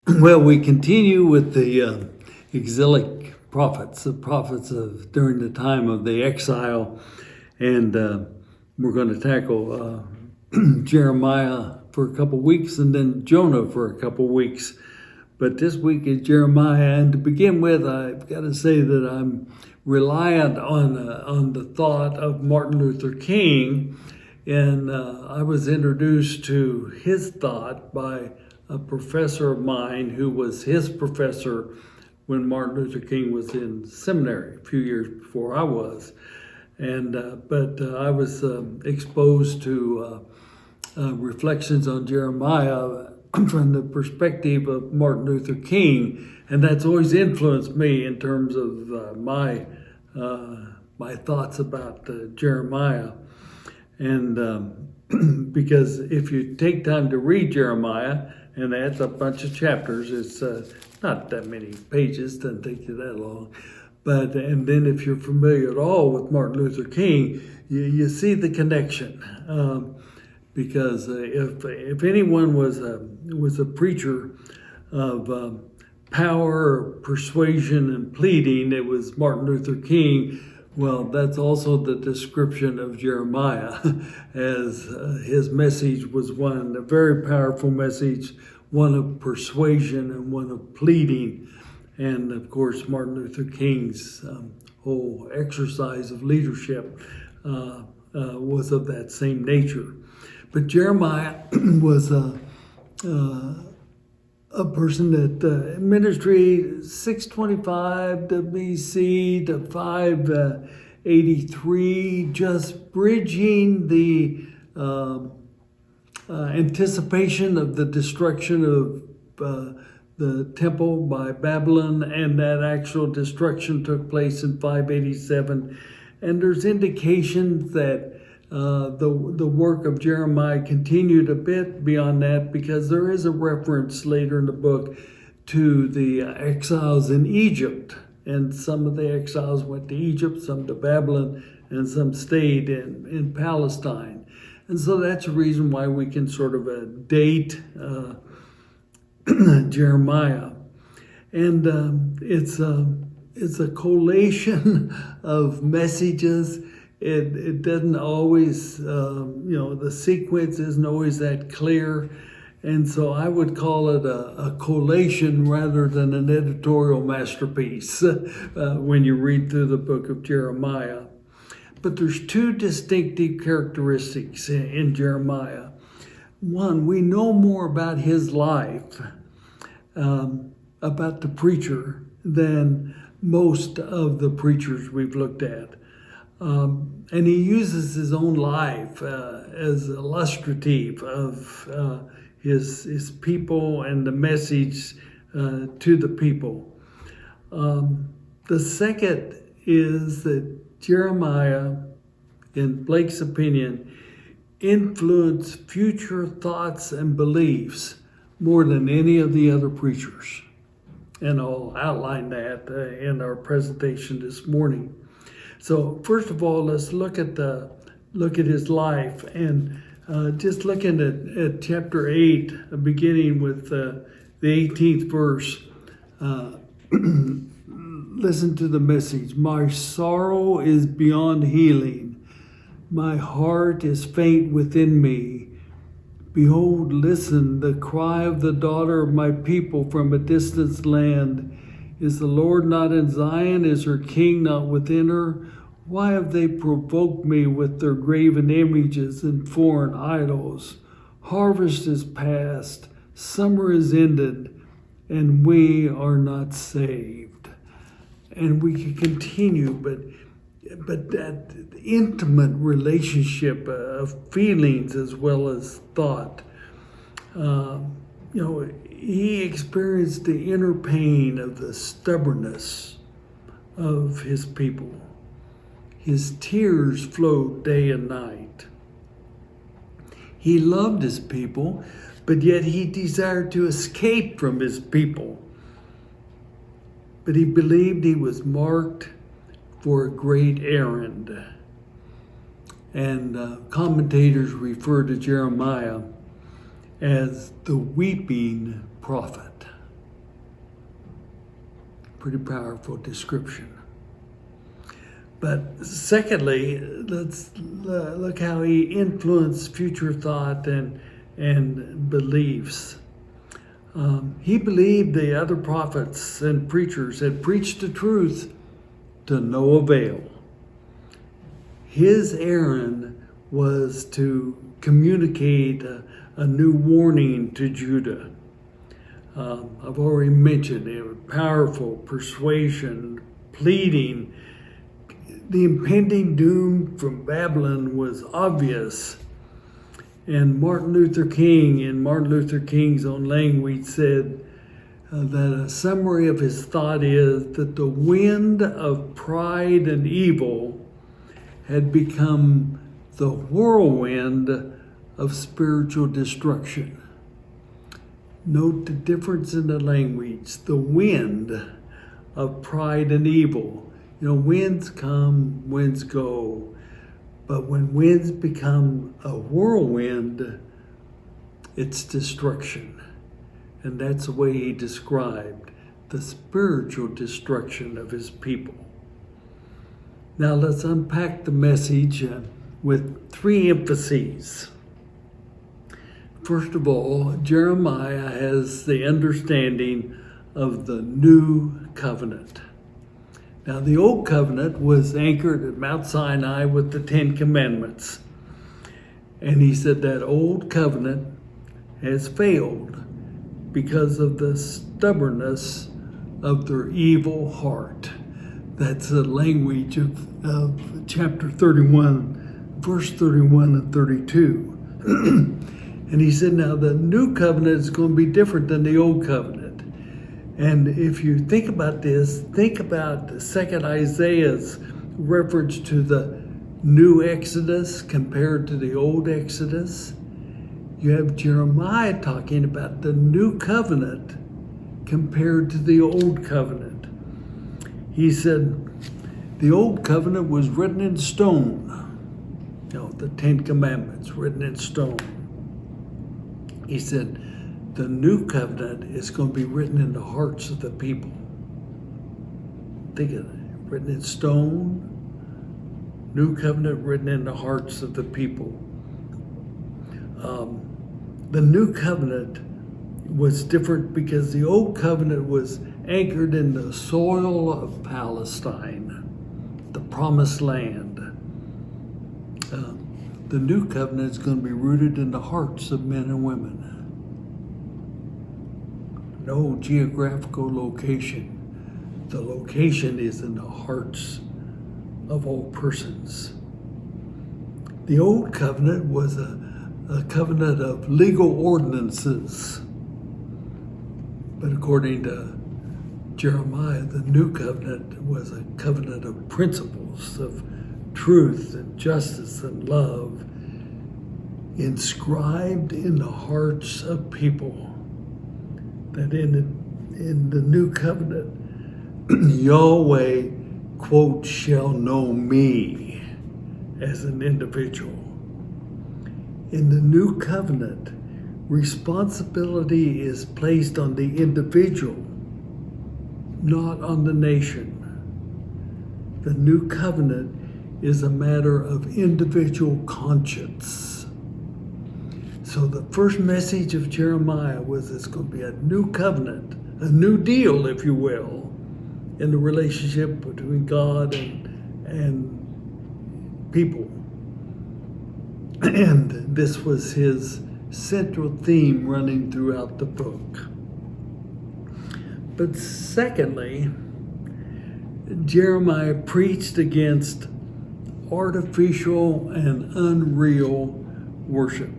Well, we continue with the exilic prophets, the prophets of during the time of the exile, and we're going to tackle Jeremiah for a couple weeks, and then Jonah for a couple weeks. But this week is Jeremiah, and to begin with, I've got to say that I'm reliant on the thought of Martin Luther King, and I was introduced to his thought by a professor of mine who was his professor when Martin Luther King was in seminary a few years before I was. But I was exposed to reflections on Jeremiah from the perspective of Martin Luther King, and that's always influenced me in terms of my thoughts about Jeremiah. And because if you take time to read Jeremiah, and that's a bunch of chapters, it's not that many pages, doesn't take you that long. And then if you're familiar at all with Martin Luther King, you see the connection. Because if anyone was a preacher of power, persuasion, and pleading, it was Martin Luther King. Well, that's also the description of Jeremiah, as his message was a very powerful message, one of persuasion and one of pleading. And of course, Martin Luther King's whole exercise of leadership was of that same nature. But Jeremiah was a person that ministry 625 to BC to 583, just bridging the anticipation of the destruction of the temple by Babylon, and that actual destruction took place in 587. And there's indications that the work of Jeremiah continued a bit beyond that, because there is a reference later in the book to the exiles in Egypt. And some of the exiles went to Egypt, some to Babylon, and some stayed in Palestine. And so that's a reason why we can sort of date Jeremiah. And it's a collation of messages. It doesn't always, the sequence isn't always that clear. And so I would call it a collation rather than an editorial masterpiece when you read through the book of Jeremiah. But there's two distinctive characteristics in Jeremiah. One, we know more about his life, about the preacher, than most of the preachers we've looked at. And he uses his own life as illustrative of his people and the message to the people. The second is that Jeremiah, in Blake's opinion, influenced future thoughts and beliefs more than any of the other preachers. And I'll outline that in our presentation this morning. So first of all, let's look at his life, and just looking at chapter 8, beginning with the 18th verse. Listen to the message. My sorrow is beyond healing. My heart is faint within me. Behold, listen, the cry of the daughter of my people from a distant land. Is the Lord not in Zion? Is her king not within her? Why have they provoked me with their graven images and foreign idols? Harvest is past, summer is ended, and we are not saved. And we can continue, but that intimate relationship of feelings as well as thought. He experienced the inner pain of the stubbornness of his people. His tears flowed day and night. He loved his people, but yet he desired to escape from his people. But he believed he was marked for a great errand. And commentators refer to Jeremiah as the weeping prophet. Pretty powerful description. But secondly, let's look how he influenced future thought and beliefs. He believed the other prophets and preachers had preached the truth to no avail. His errand was to communicate a new warning to Judah. I've already mentioned it, powerful persuasion, pleading. The impending doom from Babylon was obvious. And Martin Luther King, in Martin Luther King's own language, said that a summary of his thought is that the wind of pride and evil had become the whirlwind of spiritual destruction. Note the difference in the language. The wind of pride and evil. You know, winds come, winds go. But when winds become a whirlwind, it's destruction. And that's the way he described the spiritual destruction of his people. Now let's unpack the message with three emphases. First of all, Jeremiah has the understanding of the new covenant. Now, the old covenant was anchored at Mount Sinai with the Ten Commandments. And he said that old covenant has failed because of the stubbornness of their evil heart. That's the language of chapter 31, verse 31 and 32. And he said, now the new covenant is going to be different than the old covenant. And if you think about this, think about the second Isaiah's reference to the new Exodus compared to the old Exodus. You have Jeremiah talking about the new covenant compared to the old covenant. He said the old covenant was written in stone. You know, the Ten Commandments written in stone. He said, the new covenant is going to be written in the hearts of the people. Think of it, written in stone, new covenant written in the hearts of the people. The new covenant was different because the old covenant was anchored in the soil of Palestine, the promised land. The new covenant is going to be rooted in the hearts of men and women. No geographical location. The location is in the hearts of all persons. The old covenant was a covenant of legal ordinances. But according to Jeremiah, the new covenant was a covenant of principles, of truth and justice and love, inscribed in the hearts of people. That in the new covenant, Yahweh, quote, shall know me as an individual. In the new covenant, responsibility is placed on the individual, not on the nation. The new covenant is a matter of individual conscience. So the first message of Jeremiah was it's going to be a new covenant, a new deal, if you will, in the relationship between God and people. And this was his central theme running throughout the book. But secondly, Jeremiah preached against artificial and unreal worship.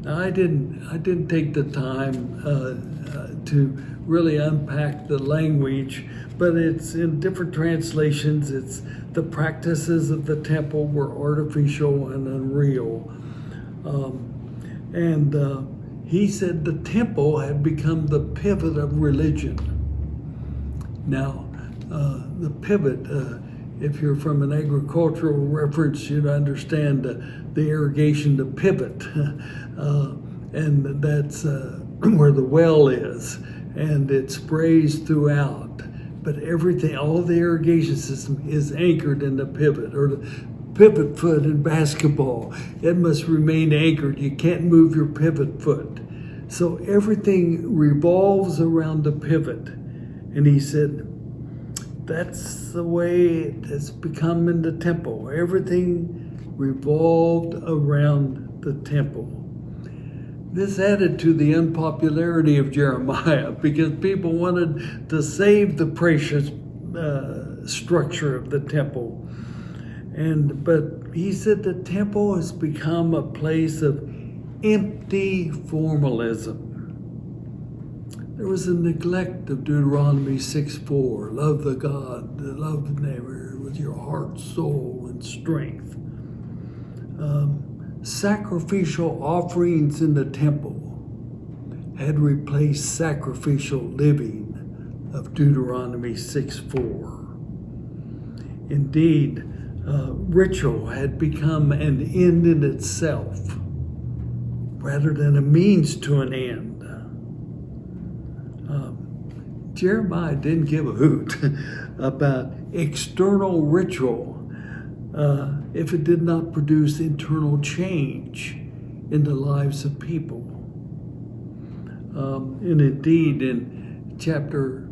Now, I didn't take the time to really unpack the language, but it's in different translations. It's the practices of the temple were artificial and unreal. He said the temple had become the pivot of religion. Now, the pivot, if you're from an agricultural reference, you'd understand the irrigation, the pivot. And that's where the well is, and it sprays throughout. but everything, all the irrigation system is anchored in the pivot, or the pivot foot in basketball. It must remain anchored. You can't move your pivot foot. So everything revolves around the pivot. And he said, that's the way it has become in the temple. Everything revolved around the temple. This added to the unpopularity of Jeremiah because people wanted to save the precious structure of the temple. But he said the temple has become a place of empty formalism. There was a neglect of Deuteronomy 6:4. Love the God, love the neighbor with your heart, soul, and strength. Sacrificial offerings in the temple had replaced sacrificial living of Deuteronomy 6:4. Indeed, ritual had become an end in itself rather than a means to an end. Jeremiah didn't give a hoot about external ritual if it did not produce internal change in the lives of people. And indeed, in chapter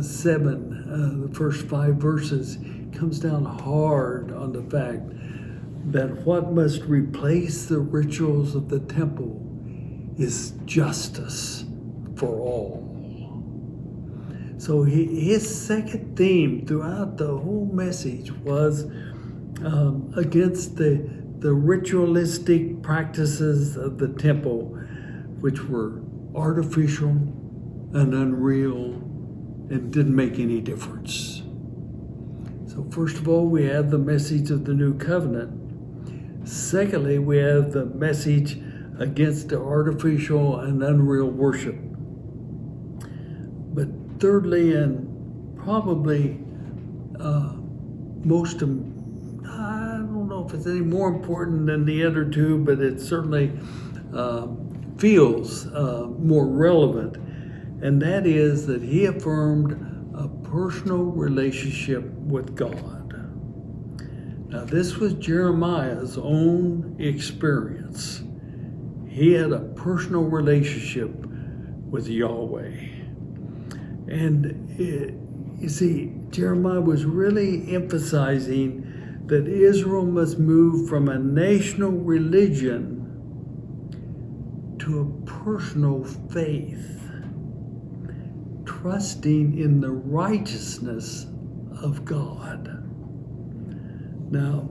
7, the first 5 verses, comes down hard on the fact that what must replace the rituals of the temple is justice for all. So his second theme throughout the whole message was against the ritualistic practices of the temple, which were artificial and unreal and didn't make any difference. So first of all, we have the message of the new covenant. Secondly, we have the message against the artificial and unreal worship. But thirdly, and probably I don't know if it's any more important than the other two, but it certainly feels more relevant, and that is that he affirmed a personal relationship with God. Now, this was Jeremiah's own experience. He had a personal relationship with Yahweh. And you see, Jeremiah was really emphasizing that Israel must move from a national religion to a personal faith, trusting in the righteousness of God. Now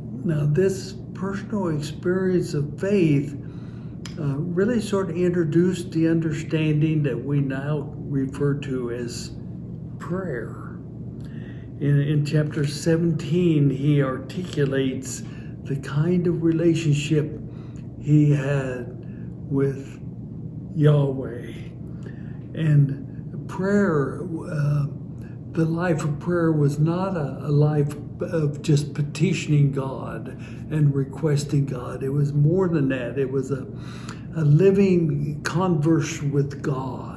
this personal experience of faith really sort of introduced the understanding that we now refer to as prayer. In chapter 17, he articulates the kind of relationship he had with Yahweh. And prayer, the life of prayer was not a life of just petitioning God and requesting God. It was more than that. It was a living converse with God.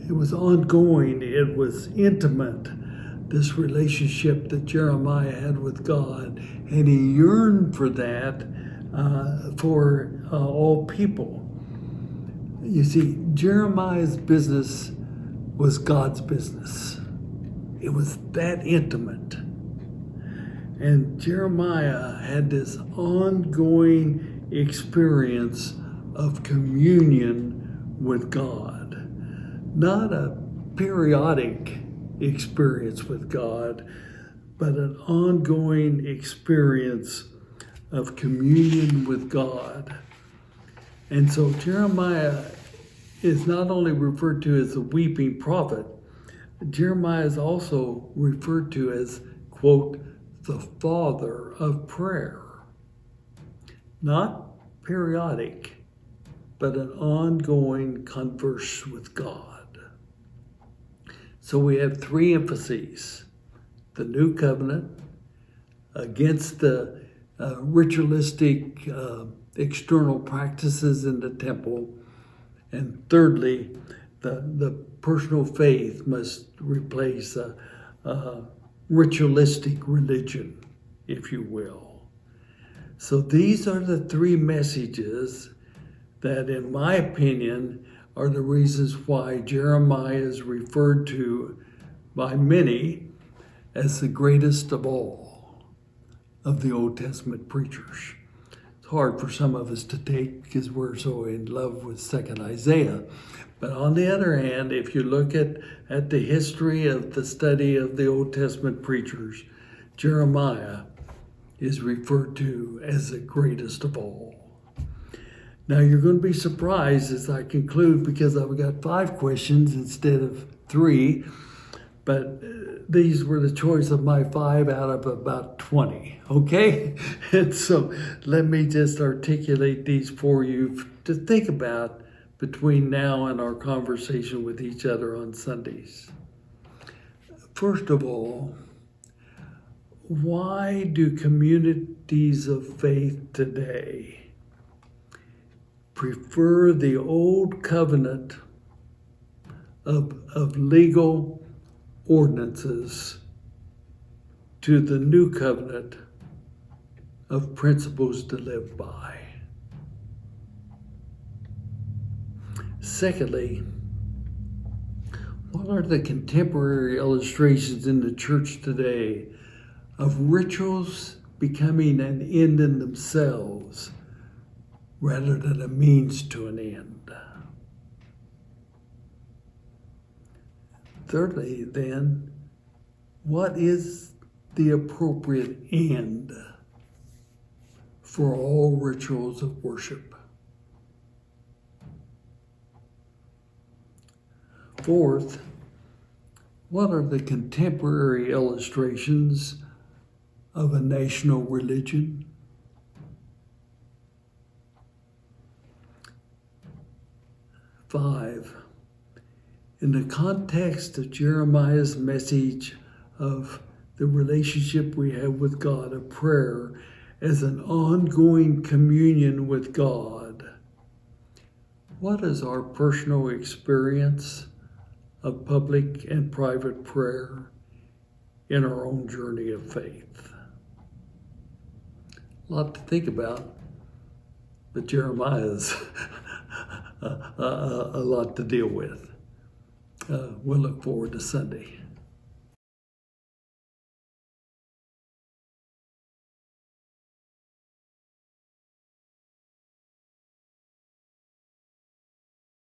It was ongoing. It was intimate, this relationship that Jeremiah had with God. And he yearned for that for all people. You see, Jeremiah's business was God's business. It was that intimate. And Jeremiah had this ongoing experience of communion with God. Not a periodic experience with God, but an ongoing experience of communion with God. And so Jeremiah is not only referred to as a weeping prophet, Jeremiah is also referred to as, quote, the father of prayer. Not periodic, but an ongoing converse with God. So we have 3 emphases: the new covenant, against the ritualistic external practices in the temple, and thirdly, the personal faith must replace a ritualistic religion, if you will. So these are the three messages that, in my opinion, are the reasons why Jeremiah is referred to by many as the greatest of all of the Old Testament preachers. It's hard for some of us to take because we're so in love with 2nd Isaiah. But on the other hand, if you look at the history of the study of the Old Testament preachers, Jeremiah is referred to as the greatest of all. Now you're going to be surprised as I conclude because I've got 5 questions instead of 3, but these were the choice of my 5 out of about 20, okay? And so let me just articulate these for you to think about between now and our conversation with each other on Sundays. First of all, why do communities of faith today prefer the old covenant of legal ordinances to the new covenant of principles to live by? Secondly, what are the contemporary illustrations in the church today of rituals becoming an end in themselves rather than a means to an end? Thirdly, then, what is the appropriate end for all rituals of worship? Fourth, what are the contemporary illustrations of a national religion? Five, in the context of Jeremiah's message of the relationship we have with God, of prayer as an ongoing communion with God, what is our personal experience of public and private prayer in our own journey of faith? A lot to think about, but Jeremiah's a lot to deal with. We'll look forward to Sunday.